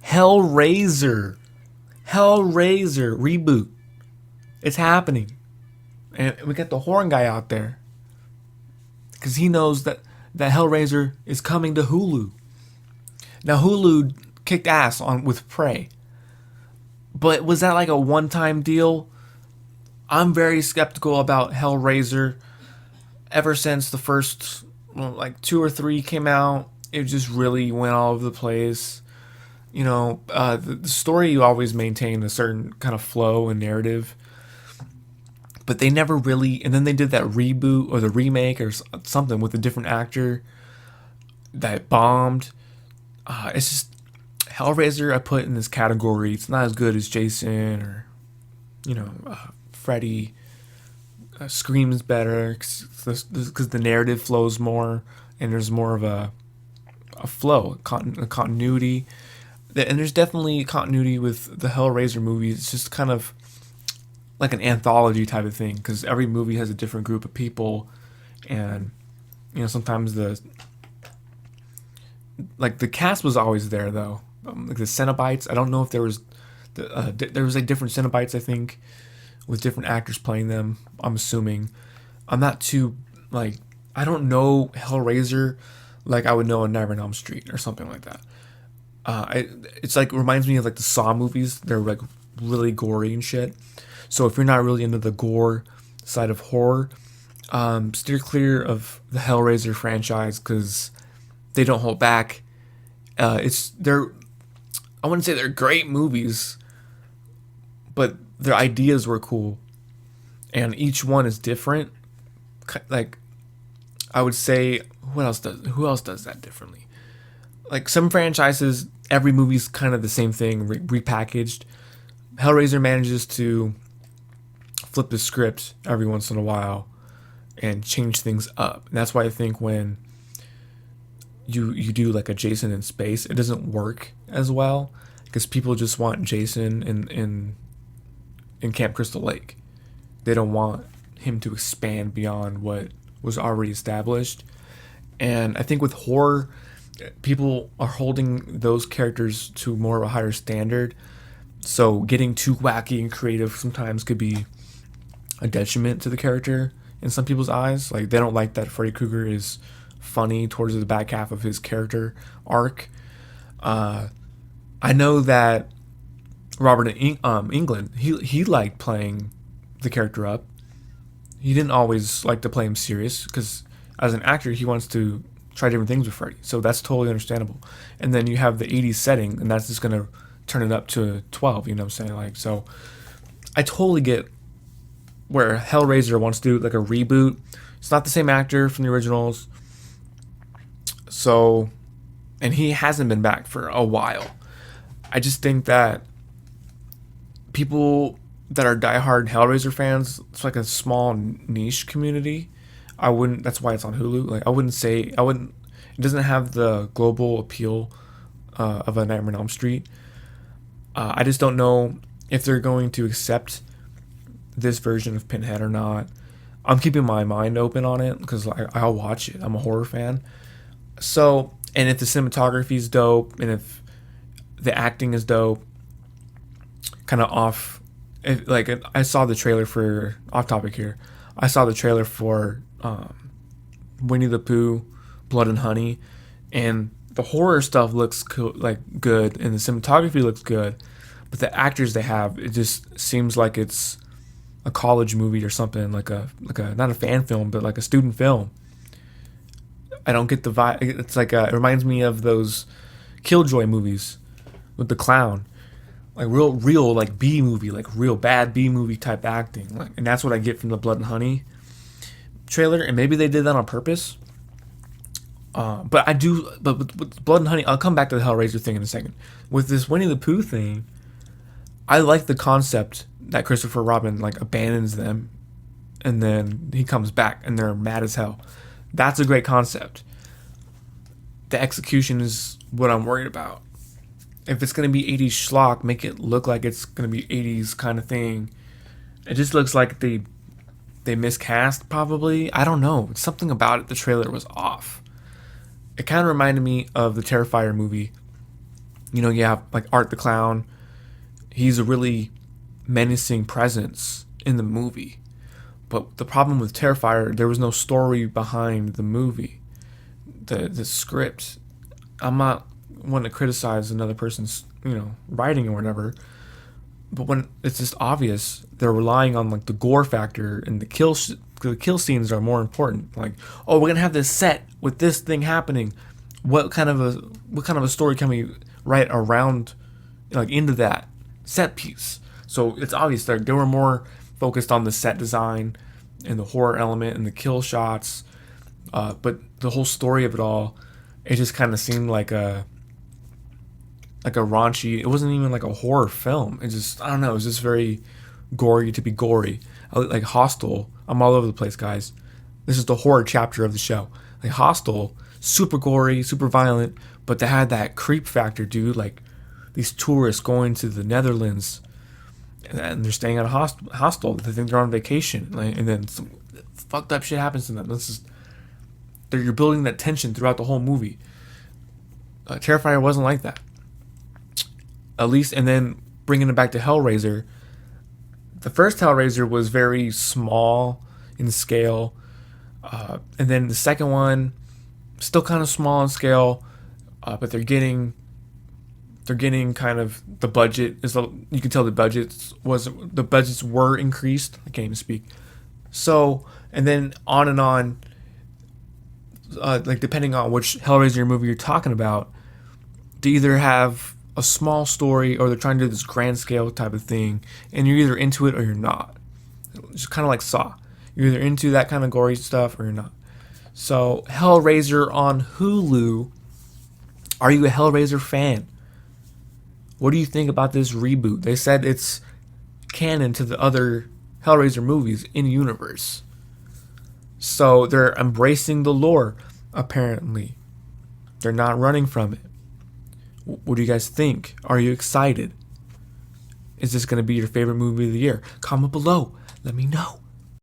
Hellraiser. Hellraiser Reboot. It's happening. And we got the horn guy out there. Because he knows that Hellraiser is coming to Hulu. Now Hulu kicked ass on with Prey. But was that like a one-time deal? I'm very skeptical about Hellraiser. Ever since the first, like 2 or 3 came out, it just really went all over the place. You know, the story you always maintain a certain kind of flow and narrative. But they never really, and then they did that reboot or the remake or something with a different actor that bombed. It's just, Hellraiser I put in this category. It's not as good as Jason or, Freddy. Scream's better because the narrative flows more and there's more of a flow, a continuity. And there's definitely continuity with the Hellraiser movies. It's just kind of like an anthology type of thing because every movie has a different group of people, and sometimes the cast was always there though. Like the Cenobites, I don't know if there was there was like different Cenobites, I think, with different actors playing them. I'm assuming. I'm not too I don't know Hellraiser like I would know a Nightmare on Elm Street or something like that. It's like reminds me of like the Saw movies. They're like really gory and shit. So if you're not really into the gore side of horror, steer clear of the Hellraiser franchise because they don't hold back. I wouldn't say they're great movies, but their ideas were cool, and each one is different. Like, I would say, who else does that differently? Like some franchises, every movie's kind of the same thing, repackaged. Hellraiser manages to flip the script every once in a while and change things up. And that's why I think when you do like a Jason in space, it doesn't work as well because people just want Jason in Camp Crystal Lake. They don't want him to expand beyond what was already established. And I think with horror, people are holding those characters to more of a higher standard. So getting too wacky and creative sometimes could be a detriment to the character in some people's eyes. Like they don't like that Freddy Krueger is funny towards the back half of his character arc. I know that Robert Englund, he liked playing the character up. He didn't always like to play him serious because as an actor he wants to try different things with Freddy, so that's totally understandable. And then you have the 80s setting, and that's just gonna turn it up to 12. You know what I'm saying? Like, so I totally get where Hellraiser wants to do like a reboot. It's not the same actor from the originals, so, and he hasn't been back for a while. I just think that people that are diehard Hellraiser fans, it's like a small niche community. That's why it's on Hulu. It doesn't have the global appeal of a Nightmare on Elm Street. I just don't know if they're going to accept this version of Pinhead or not. I'm keeping my mind open on it because I'll watch it. I'm a horror fan. So, and if the cinematography is dope and if the acting is dope, kind of off. I saw the trailer for, off topic here, I saw the trailer for Winnie the Pooh, Blood and Honey, and the horror stuff looks cool, like good, and the cinematography looks good, but the actors they have, it just seems like it's a college movie or something, like a not a fan film, but like a student film. I don't get the vibe. It's like it reminds me of those Killjoy movies with the clown. Like real like B movie, like real bad B movie type acting, and that's what I get from the Blood and Honey trailer. And maybe they did that on purpose. But with Blood and Honey, I'll come back to the Hellraiser thing in a second. With this Winnie the Pooh thing, I like the concept that Christopher Robin like abandons them, and then he comes back and they're mad as hell. That's a great concept. The execution is what I'm worried about. If it's going to be 80s schlock, make it look like it's going to be 80s kind of thing. It just looks like they miscast, probably. I don't know. Something about it, the trailer was off. It kind of reminded me of the Terrifier movie You have like Art the Clown. He's a really menacing presence in the movie. But the problem with Terrifier, there was no story behind the movie. The script. I'm not one to criticize another person's, writing or whatever. But when it's just obvious, they're relying on like the gore factor, and the kill scenes are more important. Like, oh, we're gonna have this set with this thing happening. What kind of a story can we write around, like, into that set piece? So it's obvious that they were more focused on the set design and the horror element and the kill shots, but the whole story of it all, it just kind of seemed like a raunchy. It wasn't even like a horror film. It just, I don't know. It was just very gory to be gory. Like Hostel. I'm all over the place, guys. This is the horror chapter of the show. Like Hostel, super gory, super violent, but they had that creep factor, dude. Like these tourists going to the Netherlands, and they're staying at a hostel. They think they're on vacation, and then some fucked up shit happens to them. You're building that tension throughout the whole movie. Terrifier wasn't like that. At least, and then bringing it back to Hellraiser, the first Hellraiser was very small in scale, and then the second one, still kind of small in scale, but they're getting kind of the budget is, you can tell the budgets were increased. I can't even speak. So, and then on and on, like depending on which Hellraiser movie you're talking about, they either have a small story or they're trying to do this grand scale type of thing, and you're either into it or you're not. It's kind of like Saw. You're either into that kind of gory stuff or you're not. So Hellraiser on Hulu. Are you a Hellraiser fan? What do you think about this reboot? They said it's canon to the other Hellraiser movies in universe. So they're embracing the lore, apparently. They're not running from it. What do you guys think? Are you excited? Is this going to be your favorite movie of the year? Comment below. Let me know.